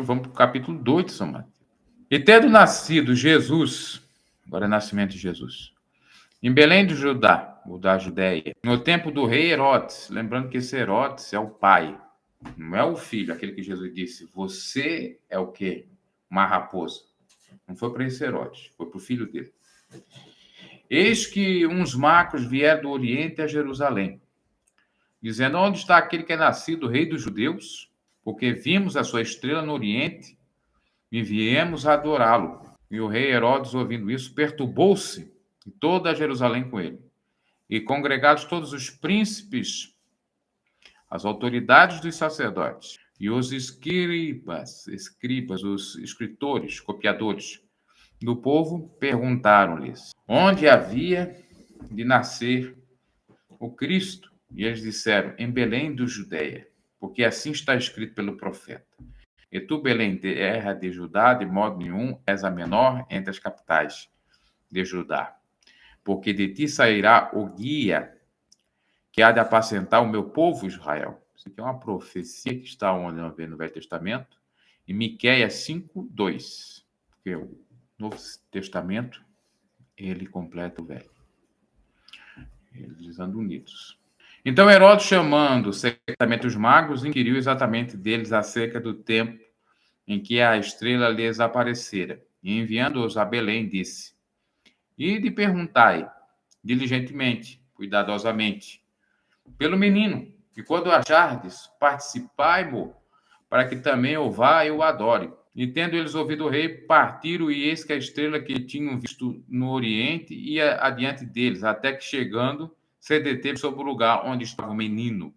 Vamos para o capítulo 2 de São Mateus. E tendo nascido Jesus, agora é nascimento de Jesus, em Belém do Judá, ou da Judéia, no tempo do rei Herodes, lembrando que esse Herodes é o pai, não é o filho, aquele que Jesus disse, você é o quê? Uma raposa. Não foi para esse Herodes, foi para o filho dele. Eis que uns magos vieram do Oriente a Jerusalém, dizendo, onde está aquele que é nascido rei dos judeus? Porque vimos a sua estrela no Oriente e viemos adorá-lo. E o rei Herodes, ouvindo isso, perturbou-se, e toda Jerusalém com ele. E congregados todos os príncipes, as autoridades dos sacerdotes, e os escribas, os escritores, copiadores do povo, perguntaram-lhes onde havia de nascer o Cristo. E eles disseram, em Belém do Judeia, porque assim está escrito pelo profeta. E tu, Belém, terra de Judá, de modo nenhum és a menor entre as capitais de Judá, porque de ti sairá o guia que há de apacentar o meu povo Israel. Isso aqui é uma profecia que está onde nós vemos no Velho Testamento, em Miqueias 5:2, porque o Novo Testamento, ele completa o Velho. Eles andam unidos. Então Herodes, chamando secretamente os magos, inquiriu exatamente deles acerca do tempo em que a estrela lhes aparecera. E enviando-os a Belém, disse, ide perguntai diligentemente, cuidadosamente, pelo menino, e quando o achardes, participai-mo, para que também eu vá e o adore. E tendo eles ouvido o rei, partiram, e eis que a estrela que tinham visto no Oriente ia adiante deles, até que chegando, se deteve sobre o lugar onde estava o menino.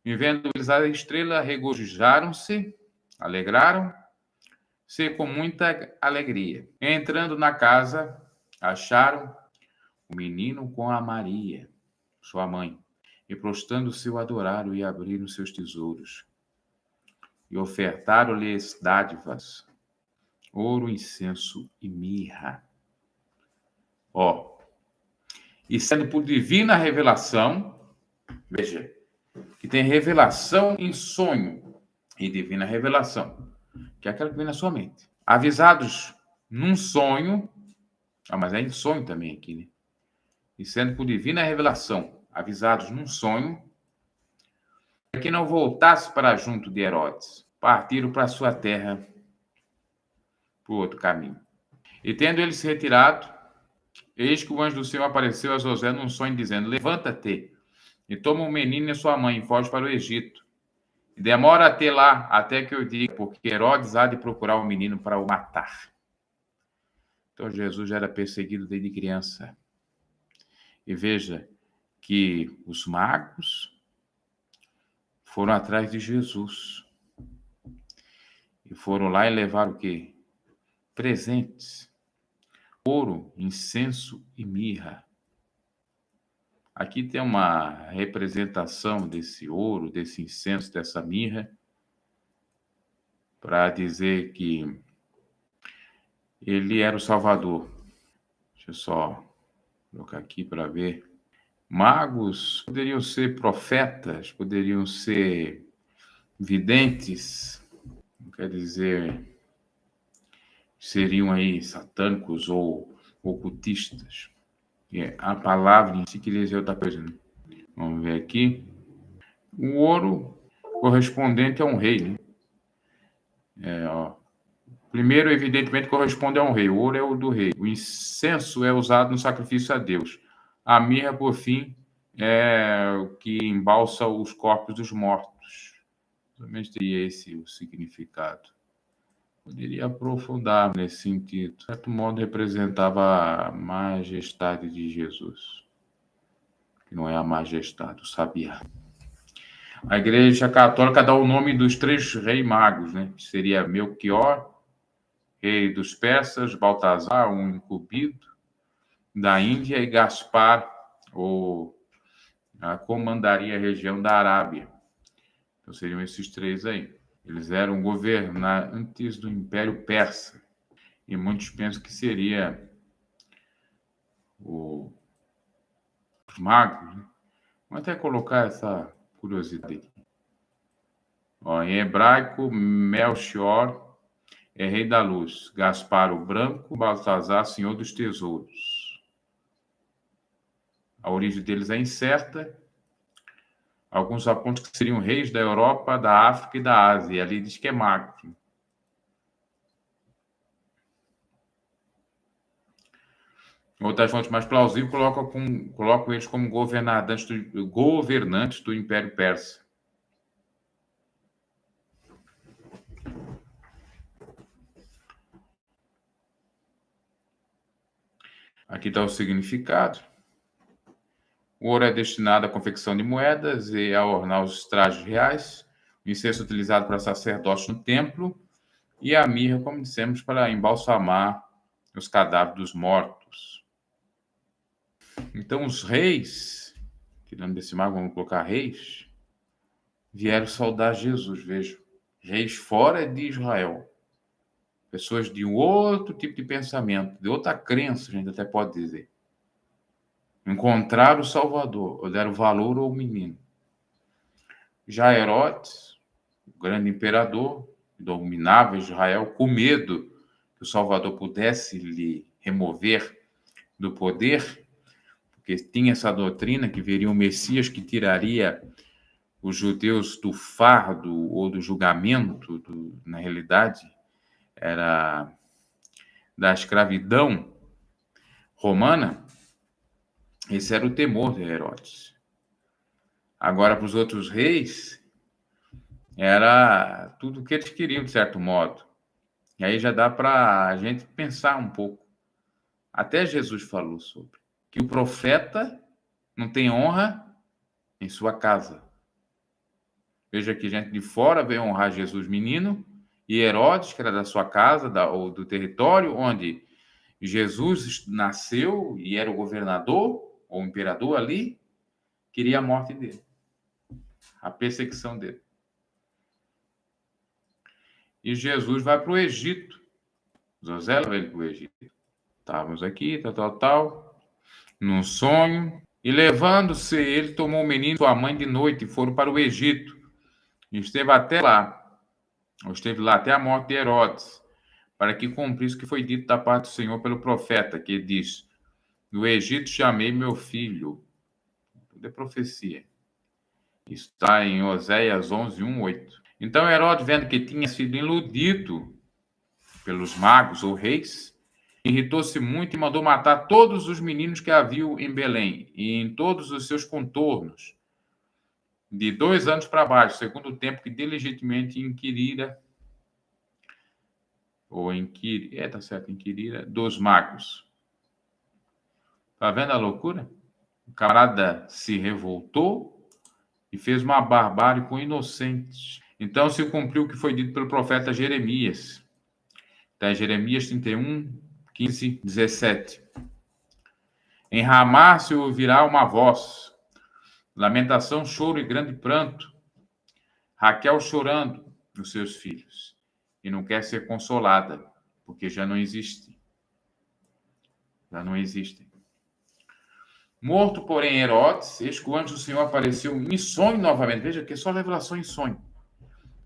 E vendo eles a estrela, regozijaram-se, alegraram-se com muita alegria. Entrando na casa, acharam o menino com a Maria, sua mãe, e prostrando-se o adoraram e abriram seus tesouros. E ofertaram-lhes dádivas, ouro, incenso e mirra. E sendo por divina revelação, veja, que tem revelação em sonho e divina revelação, que é aquela que vem na sua mente. Avisados num sonho, mas é em sonho também aqui, né? E sendo por divina revelação, avisados num sonho, para que não voltasse para junto de Herodes, partiram para sua terra por outro caminho. E tendo ele se retirado, eis que o anjo do Senhor apareceu a José num sonho, dizendo, levanta-te e toma o menino e sua mãe e foge para o Egito. E demora até lá, até que eu diga, porque Herodes há de procurar o menino para o matar. Então Jesus já era perseguido desde criança. E veja que os magos foram atrás de Jesus. E foram lá e levaram o quê? Presentes. Ouro, incenso e mirra. Aqui tem uma representação desse ouro, desse incenso, dessa mirra, para dizer que ele era o Salvador. Deixa eu só colocar aqui para ver. Magos poderiam ser profetas, poderiam ser videntes, não quer dizer, seriam aí satânicos ou ocultistas. A palavra em si queria dizer outra coisa, né? Vamos ver aqui. O ouro correspondente a um rei, né? Primeiro, evidentemente, corresponde a um rei. O ouro é o do rei. O incenso é usado no sacrifício a Deus. A mirra, por fim, é o que embalsa os corpos dos mortos. Também teria esse o significado. Poderia aprofundar nesse sentido. De certo modo, representava a majestade de Jesus, que não é a majestade, o sabiá. A Igreja Católica dá o nome dos 3 reis magos, né? Que seria Melquior, rei dos persas, Baltazar, um incumbido da Índia, e Gaspar, comandaria a região da Arábia. Então seriam esses 3 aí. Eles eram governantes do Império Persa. E muitos pensam que seria os magos, né? Vou até colocar essa curiosidade aqui. Ó, em hebraico, Melchior é rei da luz, Gaspar o branco, Baltazar senhor dos tesouros. A origem deles é incerta. Alguns apontam que seriam reis da Europa, da África e da Ásia. E ali diz que é magno. Outras fontes mais plausíveis colocam eles como governantes do Império Persa. Aqui está o significado. O ouro é destinado à confecção de moedas e a ornar os trajes reais. O incenso utilizado para sacerdotes no templo. E a mirra, como dissemos, para embalsamar os cadáveres dos mortos. Então, os reis, tirando desse mago, vamos colocar reis, vieram saudar Jesus, vejo. Reis fora de Israel. Pessoas de um outro tipo de pensamento, de outra crença, a gente até pode dizer. Encontraram o Salvador, ou deram valor ao menino. Já Herodes, o grande imperador, dominava Israel com medo que o Salvador pudesse lhe remover do poder, porque tinha essa doutrina que viria um Messias que tiraria os judeus do fardo ou do julgamento, na realidade, era da escravidão romana. Esse era o temor de Herodes. Agora, para os outros reis, era tudo o que eles queriam, de certo modo. E aí já dá para a gente pensar um pouco. Até Jesus falou sobre que o profeta não tem honra em sua casa. Veja que gente de fora veio honrar Jesus menino, e Herodes, que era da sua casa, ou do território onde Jesus nasceu e era o governador ou o imperador ali, queria a morte dele, a perseguição dele. E Jesus vai para o Egito. José leva ele para o Egito. Estávamos aqui, tal, num sonho. E levando-se, ele tomou o menino e sua mãe de noite e foram para o Egito. E esteve lá até a morte de Herodes, para que cumprisse o que foi dito da parte do Senhor pelo profeta, que diz: no Egito chamei meu filho. Tudo é profecia. Está em Oséias 11, 1, 8. Então Herodes, vendo que tinha sido iludido pelos magos ou reis, irritou-se muito e mandou matar todos os meninos que havia em Belém e em todos os seus contornos, de 2 anos para baixo, segundo o tempo que diligentemente inquirira dos magos. Tá vendo a loucura? O camarada se revoltou e fez uma barbárie com inocentes. Então se cumpriu o que foi dito pelo profeta Jeremias. Tá, Jeremias 31, 15, 17. Em Ramá se ouvirá uma voz, lamentação, choro e grande pranto. Raquel chorando os seus filhos e não quer ser consolada, porque já não existem. Morto, porém, Herodes, eis que o anjo do Senhor apareceu em sonho novamente. Veja que é só revelação em sonho.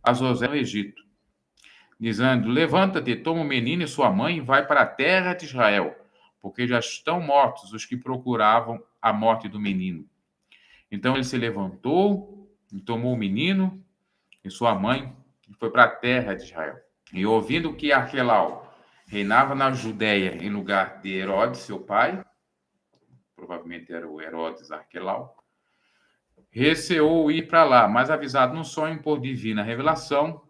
A José no Egito, dizendo: levanta-te, toma o menino e sua mãe e vai para a terra de Israel, porque já estão mortos os que procuravam a morte do menino. Então ele se levantou e tomou o menino e sua mãe e foi para a terra de Israel. E ouvindo que Arquelau reinava na Judéia em lugar de Herodes, seu pai, provavelmente era o Herodes Arquelau, receou ir para lá, mas avisado no sonho por divina revelação,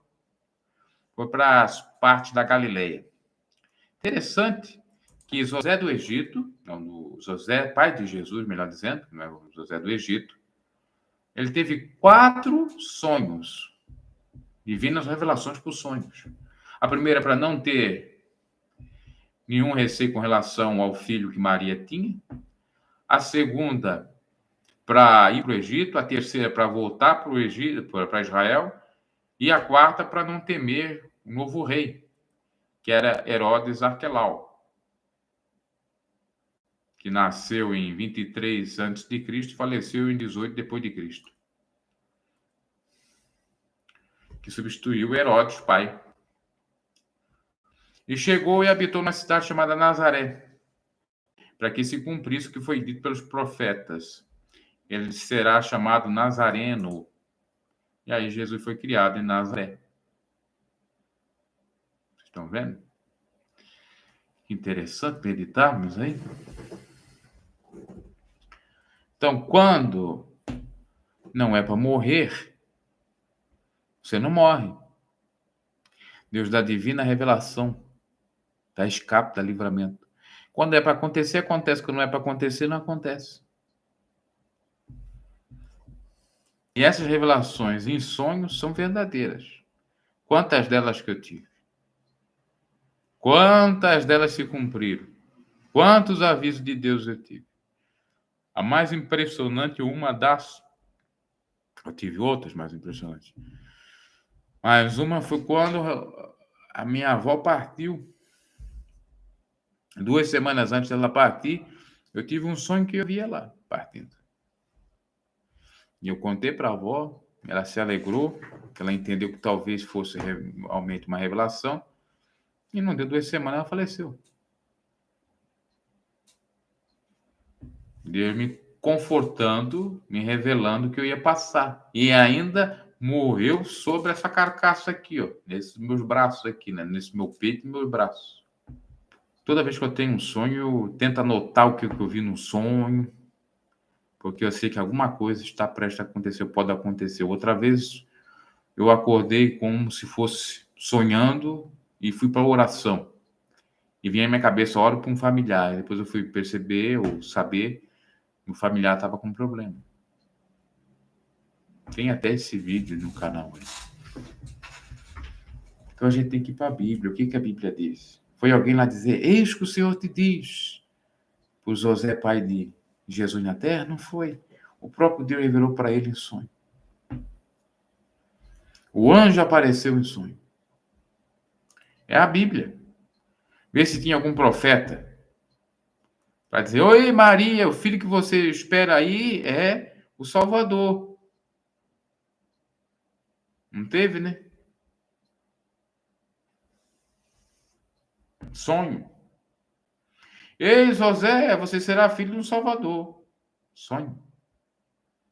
foi para as partes da Galileia. Interessante que José do Egito, José, pai de Jesus, melhor dizendo, não é o José do Egito, ele teve 4 sonhos, divinas revelações por sonhos. A primeira, para não ter nenhum receio com relação ao filho que Maria tinha. A segunda, para ir para o Egito. A terceira, para voltar para o Egito, para Israel. E a quarta, para não temer o novo rei, que era Herodes Arquelau, que nasceu em 23 a.C. e faleceu em 18 depois de Cristo. que substituiu Herodes, pai. E chegou e habitou na cidade chamada Nazaré, para que se cumprisse o que foi dito pelos profetas. Ele será chamado Nazareno. E aí Jesus foi criado em Nazaré. Vocês estão vendo? Que interessante meditarmos aí. Então, quando não é para morrer, você não morre. Deus dá divina revelação, dá escape, dá livramento. Quando é para acontecer, acontece. Quando não é para acontecer, não acontece. E essas revelações em sonhos são verdadeiras. Quantas delas que eu tive? Quantas delas se cumpriram? Quantos avisos de Deus eu tive? A mais impressionante, uma das... Eu tive outras mais impressionantes. Mas uma foi quando a minha avó partiu. 2 semanas antes dela partir, eu tive um sonho que eu via ela partindo. E eu contei para a avó, ela se alegrou, que ela entendeu que talvez fosse realmente uma revelação. E não deu 2 semanas, ela faleceu. Deus me confortando, me revelando que eu ia passar. E ainda morreu sobre essa carcaça aqui, ó, nesses meus braços aqui, né? Nesse meu peito e meus braços. Toda vez que eu tenho um sonho, eu tento anotar o que eu vi no sonho, porque eu sei que alguma coisa está prestes a acontecer, pode acontecer. Outra vez, eu acordei como se fosse sonhando e fui para a oração. E vinha na minha cabeça, oro para um familiar. E depois eu fui perceber ou saber que o familiar estava com problema. Tem até esse vídeo no canal aí. Então a gente tem que ir para a Bíblia. O que a Bíblia diz? Foi alguém lá dizer, eis que o Senhor te diz, por José, pai de Jesus na terra? Não foi. O próprio Deus revelou para ele em sonho. O anjo apareceu em sonho. É a Bíblia. Vê se tinha algum profeta para dizer, oi Maria, o filho que você espera aí é o Salvador. Não teve, né? Sonho. Ei, José, você será filho de um Salvador. Sonho.